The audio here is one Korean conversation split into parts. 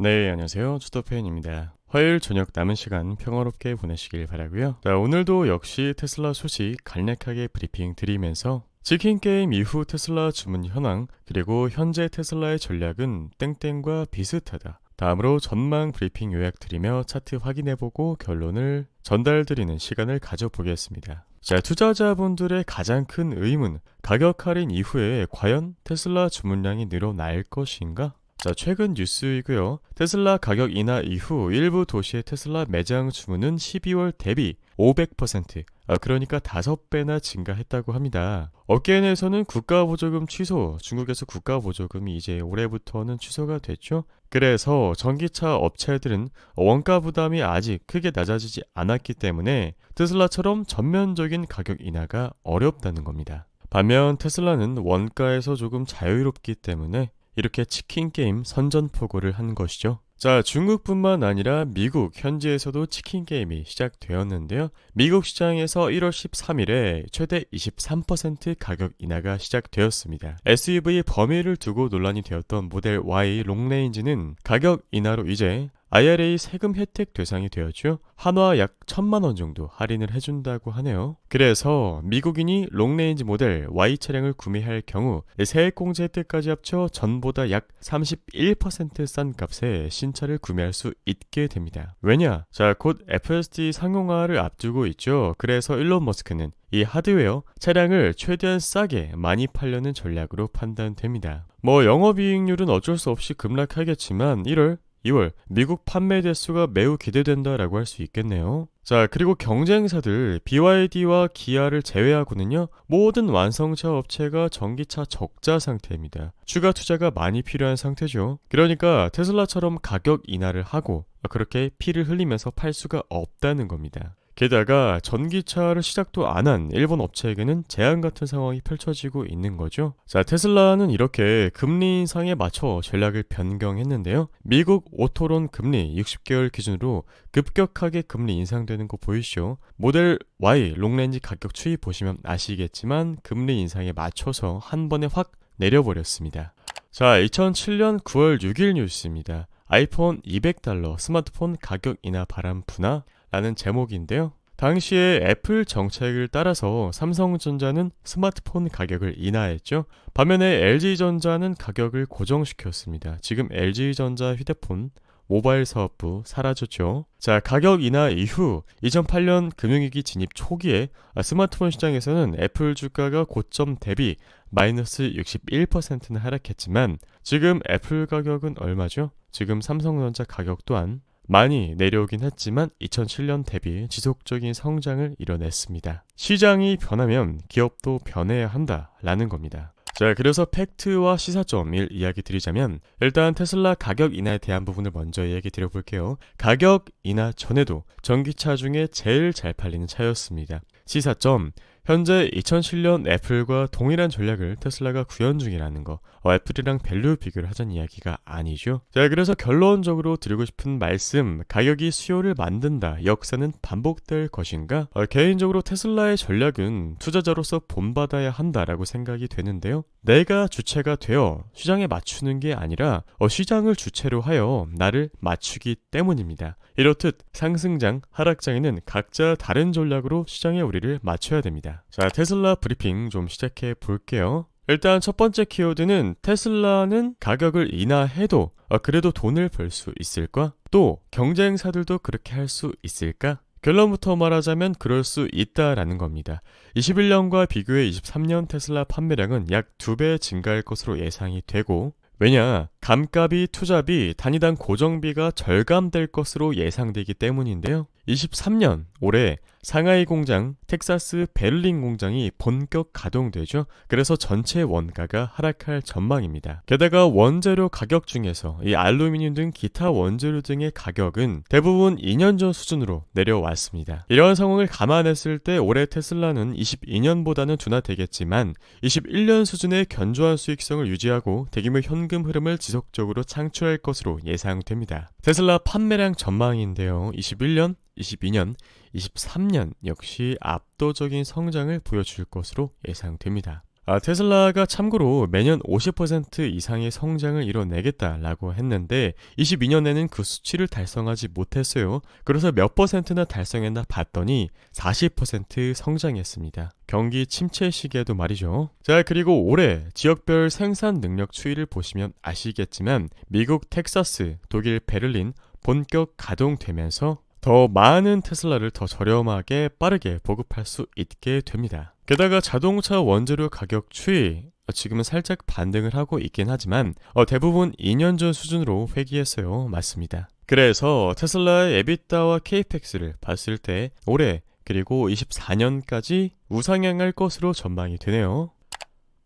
네, 안녕하세요. 주더팬입니다. 화요일 저녁 남은 시간 평화롭게 보내시길 바라고요. 자, 오늘도 역시 테슬라 소식 간략하게 브리핑 드리면서 치킨 게임 이후 테슬라 주문 현황, 그리고 현재 테슬라의 전략은 땡땡과 비슷하다. 다음으로 전망 브리핑 요약 드리며 차트 확인해보고 결론을 전달드리는 시간을 가져보겠습니다. 자, 투자자분들의 가장 큰 의문, 가격 할인 이후에 과연 테슬라 주문량이 늘어날 것인가? 자, 최근 뉴스이고요. 테슬라 가격 인하 이후 일부 도시의 테슬라 매장 주문은 12월 대비 500%, 그러니까 5배나 증가했다고 합니다. 업계 내에서는 국가보조금 취소, 중국에서 국가보조금이 이제 올해부터는 취소가 됐죠. 그래서 전기차 업체들은 원가 부담이 아직 크게 낮아지지 않았기 때문에 테슬라처럼 전면적인 가격 인하가 어렵다는 겁니다. 반면 테슬라는 원가에서 조금 자유롭기 때문에 이렇게 치킨 게임 선전포고를 한 것이죠. 자, 중국뿐만 아니라 미국 현지에서도 치킨 게임이 시작되었는데요. 미국 시장에서 1월 13일에 최대 23% 가격 인하가 시작되었습니다. SUV 범위를 두고 논란이 되었던 모델 Y 롱레인지는 가격 인하로 이제 IRA 세금 혜택 대상이 되었죠. 한화 약 1,000만 원 정도 할인을 해준다고 하네요. 그래서 미국인이 롱레인지 모델 Y 차량을 구매할 경우 세액공제 혜택까지 합쳐 전보다 약 31% 싼 값에 신차를 구매할 수 있게 됩니다. 왜냐? 자, 곧 FSD 상용화를 앞두고 있죠. 그래서 일론 머스크는 이 하드웨어 차량을 최대한 싸게 많이 팔려는 전략으로 판단됩니다. 영업이익률은 어쩔 수 없이 급락하겠지만 1월 2월 미국 판매 대수가 매우 기대된다라고 할 수 있겠네요. 자, 그리고 경쟁사들 BYD와 기아를 제외하고는요, 모든 완성차 업체가 전기차 적자 상태입니다. 추가 투자가 많이 필요한 상태죠. 그러니까 테슬라처럼 가격 인하를 하고 그렇게 피를 흘리면서 팔 수가 없다는 겁니다. 게다가 전기차를 시작도 안 한 일본 업체에게는 재앙 같은 상황이 펼쳐지고 있는 거죠. 자, 테슬라는 이렇게 금리 인상에 맞춰 전략을 변경했는데요. 미국 오토론 금리 60개월 기준으로 급격하게 금리 인상되는 거 보이시죠? 모델 Y 롱렌지 가격 추이 보시면 아시겠지만 금리 인상에 맞춰서 한 번에 확 내려버렸습니다. 자, 2007년 9월 6일 뉴스입니다. 아이폰 $200 스마트폰 가격 인하 바람 부나? 라는 제목인데요. 당시에 애플 정책을 따라서 삼성전자는 스마트폰 가격을 인하했죠. 반면에 LG전자는 가격을 고정시켰습니다. 지금 LG전자 휴대폰 모바일 사업부 사라졌죠. 자, 가격 인하 이후 2008년 금융위기 진입 초기에 스마트폰 시장에서는 애플 주가가 고점 대비 마이너스 61%는 하락했지만 지금 애플 가격은 얼마죠? 지금 삼성전자 가격 또한 많이 내려오긴 했지만 2007년 대비 지속적인 성장을 이뤄냈습니다. 시장이 변하면 기업도 변해야 한다라는 겁니다. 자, 그래서 팩트와 시사점을 이야기 드리자면 일단 테슬라 가격 인하에 대한 부분을 먼저 이야기 드려볼게요. 가격 인하 전에도 전기차 중에 제일 잘 팔리는 차였습니다. 시사점, 현재 2007년 애플과 동일한 전략을 테슬라가 구현 중이라는 거, 애플이랑 밸류 비교를 하자는 이야기가 아니죠. 자, 그래서 결론적으로 드리고 싶은 말씀, 가격이 수요를 만든다, 역사는 반복될 것인가? 개인적으로 테슬라의 전략은 투자자로서 본받아야 한다라고 생각이 되는데요. 내가 주체가 되어 시장에 맞추는 게 아니라 시장을 주체로 하여 나를 맞추기 때문입니다. 이렇듯 상승장, 하락장에는 각자 다른 전략으로 시장의 우리를 맞춰야 됩니다. 자, 테슬라 브리핑 좀 시작해 볼게요. 일단 첫 번째 키워드는 테슬라는 가격을 인하해도 그래도 돈을 벌 수 있을까? 또 경쟁사들도 그렇게 할 수 있을까? 결론부터 말하자면 그럴 수 있다라는 겁니다. 21년과 비교해 23년 테슬라 판매량은 약 2배 증가할 것으로 예상이 되고, 왜냐? 감가비, 투자비, 단위당 고정비가 절감될 것으로 예상되기 때문인데요. 23년 올해 상하이 공장, 텍사스 베를린 공장이 본격 가동되죠. 그래서 전체 원가가 하락할 전망입니다. 게다가 원재료 가격 중에서 이 알루미늄 등 기타 원재료 등의 가격은 대부분 2년 전 수준으로 내려왔습니다. 이러한 상황을 감안했을 때 올해 테슬라는 22년보다는 둔화되겠지만 21년 수준의 견조한 수익성을 유지하고 대규모 현금 흐름을 지속적으로 창출할 것으로 예상됩니다. 테슬라 판매량 전망인데요. 21년, 22년, 23년 역시 압도적인 성장을 보여줄 것으로 예상됩니다. 테슬라가 참고로 매년 50% 이상의 성장을 이뤄내겠다라고 했는데 22년에는 그 수치를 달성하지 못했어요. 그래서 몇 퍼센트나 달성했나 봤더니 40% 성장했습니다. 경기 침체 시기에도 말이죠. 자, 그리고 올해 지역별 생산 능력 추이를 보시면 아시겠지만 미국 텍사스, 독일 베를린 본격 가동되면서 더 많은 테슬라를 더 저렴하게 빠르게 보급할 수 있게 됩니다. 게다가 자동차 원재료 가격 추이 지금은 살짝 반등을 하고 있긴 하지만 대부분 2년 전 수준으로 회귀했어요. 맞습니다. 그래서 테슬라의 에비타와 케이펙스를 봤을 때 올해 그리고 24년까지 우상향할 것으로 전망이 되네요.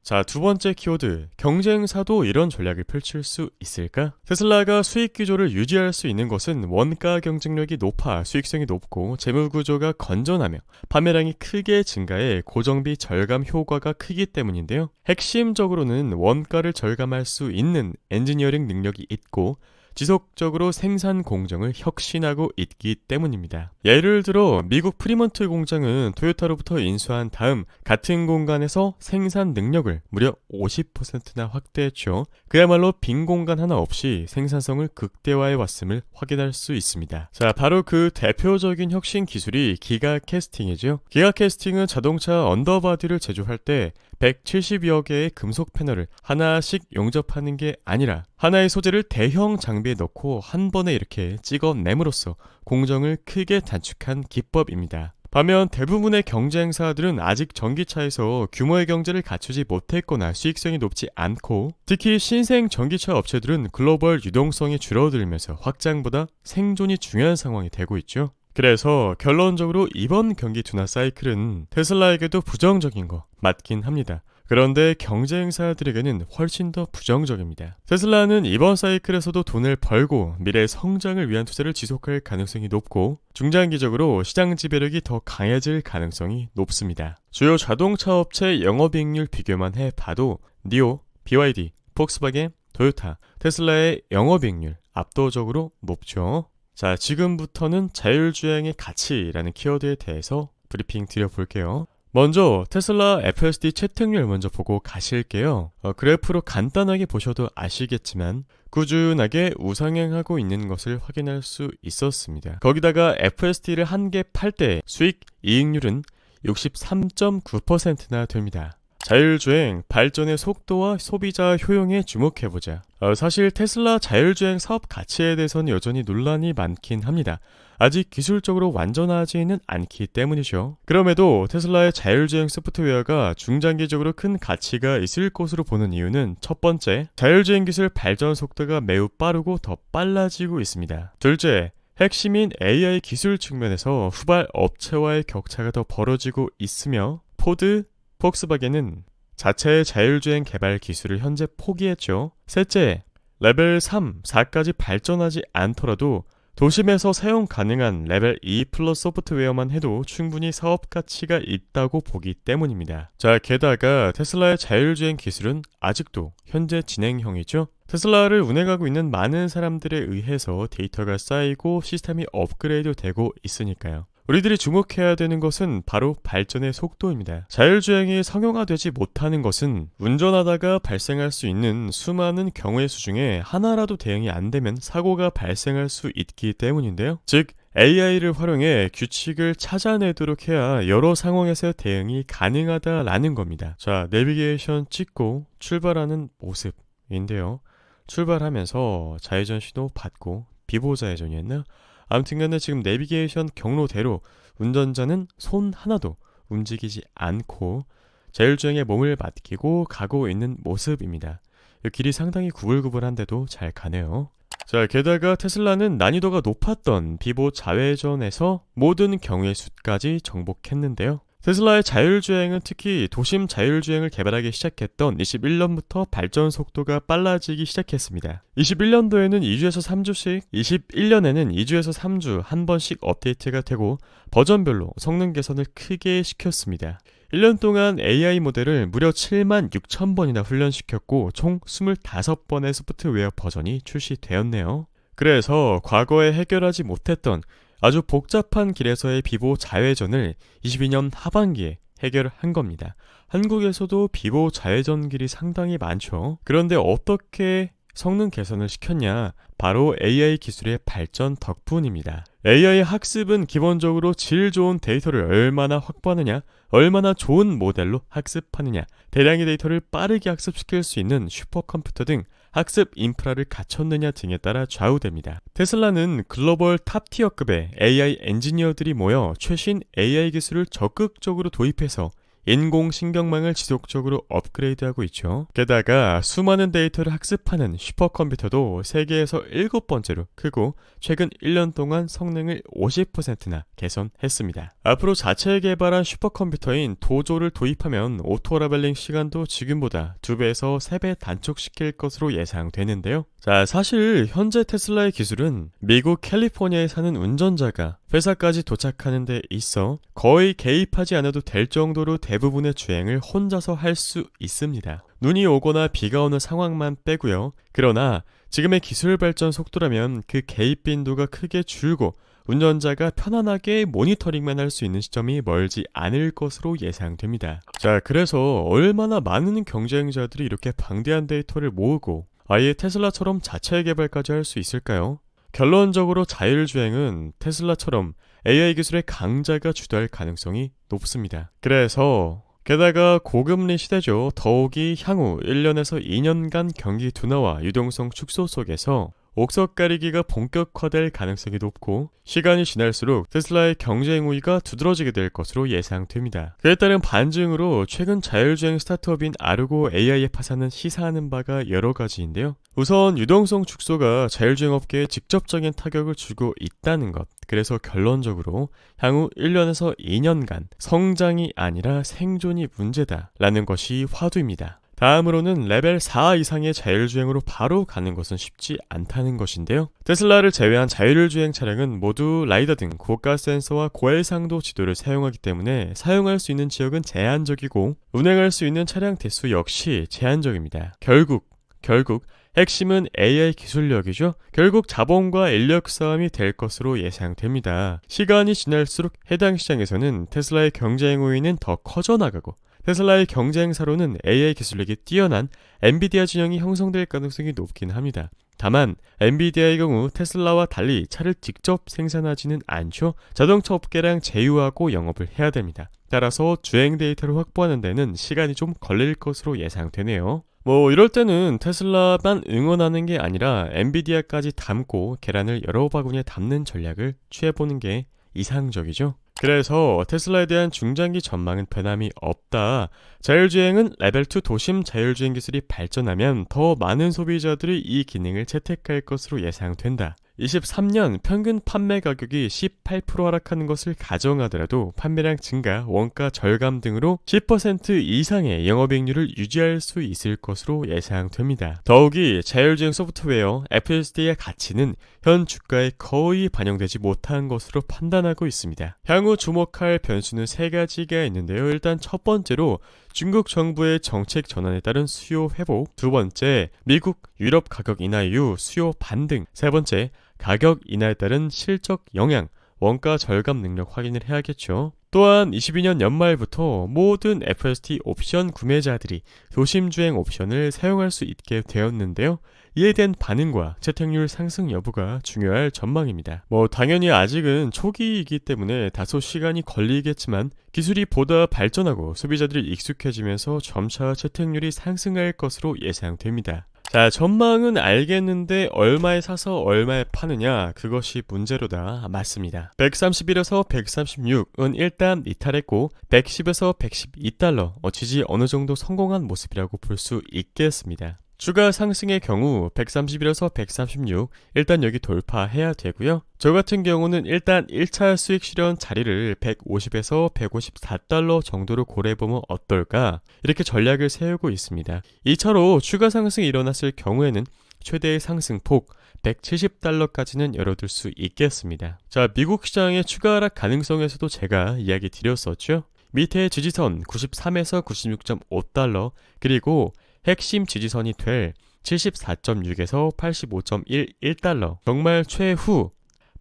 자, 두 번째 키워드, 경쟁사도 이런 전략을 펼칠 수 있을까? 테슬라가 수익 기조를 유지할 수 있는 것은 원가 경쟁력이 높아 수익성이 높고 재무 구조가 건전하며 판매량이 크게 증가해 고정비 절감 효과가 크기 때문인데요. 핵심적으로는 원가를 절감할 수 있는 엔지니어링 능력이 있고 지속적으로 생산 공정을 혁신하고 있기 때문입니다. 예를 들어 미국 프리먼트 공장은 토요타로부터 인수한 다음 같은 공간에서 생산 능력을 무려 50%나 확대했죠. 그야말로 빈 공간 하나 없이 생산성을 극대화해 왔음을 확인할 수 있습니다. 자, 바로 그 대표적인 혁신 기술이 기가 캐스팅이죠. 기가 캐스팅은 자동차 언더바디를 제조할 때 170여 개의 금속 패널을 하나씩 용접하는 게 아니라 하나의 소재를 대형 장비에 넣고 한 번에 이렇게 찍어냄으로써 공정을 크게 단축한 기법입니다. 반면 대부분의 경쟁사들은 아직 전기차에서 규모의 경제를 갖추지 못했거나 수익성이 높지 않고 특히 신생 전기차 업체들은 글로벌 유동성이 줄어들면서 확장보다 생존이 중요한 상황이 되고 있죠. 그래서 결론적으로 이번 경기 둔화 사이클은 테슬라에게도 부정적인 거 맞긴 합니다. 그런데 경쟁사들에게는 훨씬 더 부정적입니다. 테슬라는 이번 사이클에서도 돈을 벌고 미래 성장을 위한 투자를 지속할 가능성이 높고 중장기적으로 시장 지배력이 더 강해질 가능성이 높습니다. 주요 자동차 업체 영업이익률 비교만 해봐도 니오, BYD, 폭스바겐, 토요타, 테슬라의 영업이익률 압도적으로 높죠. 자, 지금부터는 자율주행의 가치라는 키워드에 대해서 브리핑 드려볼게요. 먼저 테슬라 FSD 채택률 먼저 보고 가실게요. 그래프로 간단하게 보셔도 아시겠지만 꾸준하게 우상향하고 있는 것을 확인할 수 있었습니다. 거기다가 FSD를 한 개 팔 때 수익 이익률은 63.9%나 됩니다. 자율주행 발전의 속도와 소비자 효용에 주목해보자. 사실 테슬라 자율주행 사업 가치에 대해서는 여전히 논란이 많긴 합니다. 아직 기술적으로 완전하지는 않기 때문이죠. 그럼에도 테슬라의 자율주행 소프트웨어가 중장기적으로 큰 가치가 있을 것으로 보는 이유는 첫 번째, 자율주행 기술 발전 속도가 매우 빠르고 더 빨라지고 있습니다. 둘째, 핵심인 AI 기술 측면에서 후발 업체와의 격차가 더 벌어지고 있으며 포드, 폭스바겐은 자체의 자율주행 개발 기술을 현재 포기했죠. 셋째, 레벨 3, 4까지 발전하지 않더라도 도심에서 사용 가능한 레벨 2 플러스 소프트웨어만 해도 충분히 사업 가치가 있다고 보기 때문입니다. 자, 게다가 테슬라의 자율주행 기술은 아직도 현재 진행형이죠. 테슬라를 운행하고 있는 많은 사람들에 의해서 데이터가 쌓이고 시스템이 업그레이드 되고 있으니까요. 우리들이 주목해야 되는 것은 바로 발전의 속도입니다. 자율주행이 상용화되지 못하는 것은 운전하다가 발생할 수 있는 수많은 경우의 수 중에 하나라도 대응이 안 되면 사고가 발생할 수 있기 때문인데요. 즉 AI를 활용해 규칙을 찾아내도록 해야 여러 상황에서 대응이 가능하다라는 겁니다. 자, 내비게이션 찍고 출발하는 모습인데요. 출발하면서 좌회전 신호 받고 비보좌회전이었나? 아무튼간에 지금 내비게이션 경로대로 운전자는 손 하나도 움직이지 않고 자율주행에 몸을 맡기고 가고 있는 모습입니다. 길이 상당히 구불구불한데도 잘 가네요. 자, 게다가 테슬라는 난이도가 높았던 비보 좌회전에서 모든 경우의 수까지 정복했는데요. 테슬라의 자율주행은 특히 도심 자율주행을 개발하기 시작했던 21년부터 발전 속도가 빨라지기 시작했습니다. 21년도에는 2주에서 3주씩, 21년에는 2주에서 3주 한 번씩 업데이트가 되고 버전별로 성능 개선을 크게 시켰습니다. 1년 동안 AI 모델을 무려 76,000번이나 훈련시켰고 총 25번의 소프트웨어 버전이 출시되었네요. 그래서 과거에 해결하지 못했던 아주 복잡한 길에서의 비보 좌회전을 22년 하반기에 해결한 겁니다. 한국에서도 비보 좌회전길이 상당히 많죠. 그런데 어떻게 성능 개선을 시켰냐? 바로 AI 기술의 발전 덕분입니다. AI 학습은 기본적으로 질 좋은 데이터를 얼마나 확보하느냐, 얼마나 좋은 모델로 학습하느냐, 대량의 데이터를 빠르게 학습시킬 수 있는 슈퍼컴퓨터 등 학습 인프라를 갖췄느냐 등에 따라 좌우됩니다. 테슬라는 글로벌 탑티어급의 AI 엔지니어들이 모여 최신 AI 기술을 적극적으로 도입해서 인공신경망을 지속적으로 업그레이드하고 있죠. 게다가 수많은 데이터를 학습하는 슈퍼컴퓨터도 세계에서 7번째로 크고 최근 1년 동안 성능을 50%나 개선했습니다. 앞으로 자체 개발한 슈퍼컴퓨터인 도조를 도입하면 오토라벨링 시간도 지금보다 2배에서 3배 단축시킬 것으로 예상되는데요. 자, 사실 현재 테슬라의 기술은 미국 캘리포니아에 사는 운전자가 회사까지 도착하는 데 있어 거의 개입하지 않아도 될 정도로 대부분의 주행을 혼자서 할 수 있습니다. 눈이 오거나 비가 오는 상황만 빼고요. 그러나 지금의 기술 발전 속도라면 그 개입 빈도가 크게 줄고 운전자가 편안하게 모니터링만 할 수 있는 시점이 멀지 않을 것으로 예상됩니다. 자, 그래서 얼마나 많은 경쟁자들이 이렇게 방대한 데이터를 모으고 아예 테슬라처럼 자체 개발까지 할 수 있을까요? 결론적으로 자율주행은 테슬라처럼 AI 기술의 강자가 주도할 가능성이 높습니다. 그래서 게다가 고금리 시대죠. 더욱이 향후 1년에서 2년간 경기 둔화와 유동성 축소 속에서 옥석 가리기가 본격화될 가능성이 높고 시간이 지날수록 테슬라의 경쟁 우위가 두드러지게 될 것으로 예상됩니다. 그에 따른 반증으로 최근 자율주행 스타트업인 아르고 AI의 파산은 시사하는 바가 여러 가지인데요. 우선 유동성 축소가 자율주행 업계에 직접적인 타격을 주고 있다는 것. 그래서 결론적으로 향후 1년에서 2년간 성장이 아니라 생존이 문제다라는 것이 화두입니다. 다음으로는 레벨 4 이상의 자율주행으로 바로 가는 것은 쉽지 않다는 것인데요. 테슬라를 제외한 자율주행 차량은 모두 라이더 등 고가 센서와 고해상도 지도를 사용하기 때문에 사용할 수 있는 지역은 제한적이고 운행할 수 있는 차량 대수 역시 제한적입니다. 결국 핵심은 AI 기술력이죠. 결국 자본과 인력 싸움이 될 것으로 예상됩니다. 시간이 지날수록 해당 시장에서는 테슬라의 경쟁 우위는 더 커져나가고 테슬라의 경쟁사로는 AI 기술력이 뛰어난 엔비디아 진영이 형성될 가능성이 높긴 합니다. 다만 엔비디아의 경우 테슬라와 달리 차를 직접 생산하지는 않죠. 자동차 업계랑 제휴하고 영업을 해야 됩니다. 따라서 주행 데이터를 확보하는 데는 시간이 좀 걸릴 것으로 예상되네요. 이럴 때는 테슬라만 응원하는 게 아니라 엔비디아까지 담고 계란을 여러 바구니에 담는 전략을 취해보는 게 이상적이죠. 그래서 테슬라에 대한 중장기 전망은 변함이 없다. 자율주행은 레벨2 도심 자율주행 기술이 발전하면 더 많은 소비자들이 이 기능을 채택할 것으로 예상된다. 23년 평균 판매 가격이 18% 하락하는 것을 가정하더라도 판매량 증가, 원가 절감 등으로 10% 이상의 영업이익률을 유지할 수 있을 것으로 예상됩니다. 더욱이 자율주행 소프트웨어 FSD의 가치는 현 주가에 거의 반영되지 못한 것으로 판단하고 있습니다. 향후 주목할 변수는 3가지가 있는데요. 일단 첫 번째로 중국 정부의 정책 전환에 따른 수요 회복, 두 번째 미국, 유럽 가격 인하 이후 수요 반등, 세 번째 가격 인하에 따른 실적 영향, 원가 절감 능력 확인을 해야겠죠. 또한 22년 연말부터 모든 FSD 옵션 구매자들이 도심주행 옵션을 사용할 수 있게 되었는데요. 이에 대한 반응과 채택률 상승 여부가 중요할 전망입니다. 당연히 아직은 초기이기 때문에 다소 시간이 걸리겠지만 기술이 보다 발전하고 소비자들이 익숙해지면서 점차 채택률이 상승할 것으로 예상됩니다. 자, 전망은 알겠는데 얼마에 사서 얼마에 파느냐, 그것이 문제로다. 맞습니다. 131에서 136은 일단 이탈했고 110에서 112달러 지지 어느 정도 성공한 모습이라고 볼 수 있겠습니다. 추가 상승의 경우 131에서 136 일단 여기 돌파해야 되고요. 저 같은 경우는 일단 1차 수익 실현 자리를 150에서 154달러 정도로 고려해보면 어떨까, 이렇게 전략을 세우고 있습니다. 2차로 추가 상승이 일어났을 경우에는 최대의 상승폭 170달러까지는 열어둘 수 있겠습니다. 자, 미국 시장의 추가 하락 가능성에서도 제가 이야기 드렸었죠. 밑에 지지선 93에서 96.5달러, 그리고 핵심 지지선이 될 74.6에서 85.11달러, 정말 최후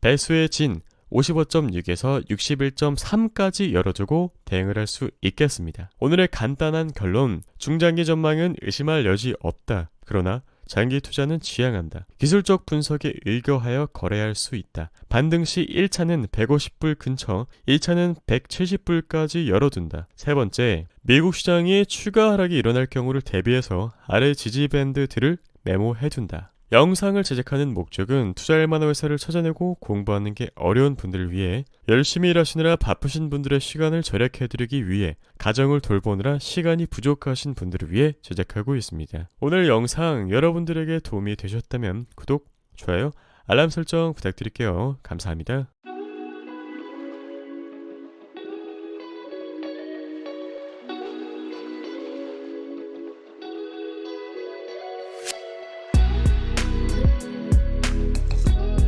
배수의 진 55.6에서 61.3까지 열어두고 대응을 할 수 있겠습니다. 오늘의 간단한 결론, 중장기 전망은 의심할 여지 없다. 그러나 장기 투자는 지향한다. 기술적 분석에 의거하여 거래할 수 있다. 반등 시 1차는 150불 근처, 2차는 170불까지 열어둔다. 세 번째, 미국 시장이 추가 하락이 일어날 경우를 대비해서 아래 지지 밴드들을 메모해둔다. 영상을 제작하는 목적은 투자할 만한 회사를 찾아내고 공부하는 게 어려운 분들을 위해, 열심히 일하시느라 바쁘신 분들의 시간을 절약해드리기 위해, 가정을 돌보느라 시간이 부족하신 분들을 위해 제작하고 있습니다. 오늘 영상 여러분들에게 도움이 되셨다면 구독, 좋아요, 알람 설정 부탁드릴게요. 감사합니다.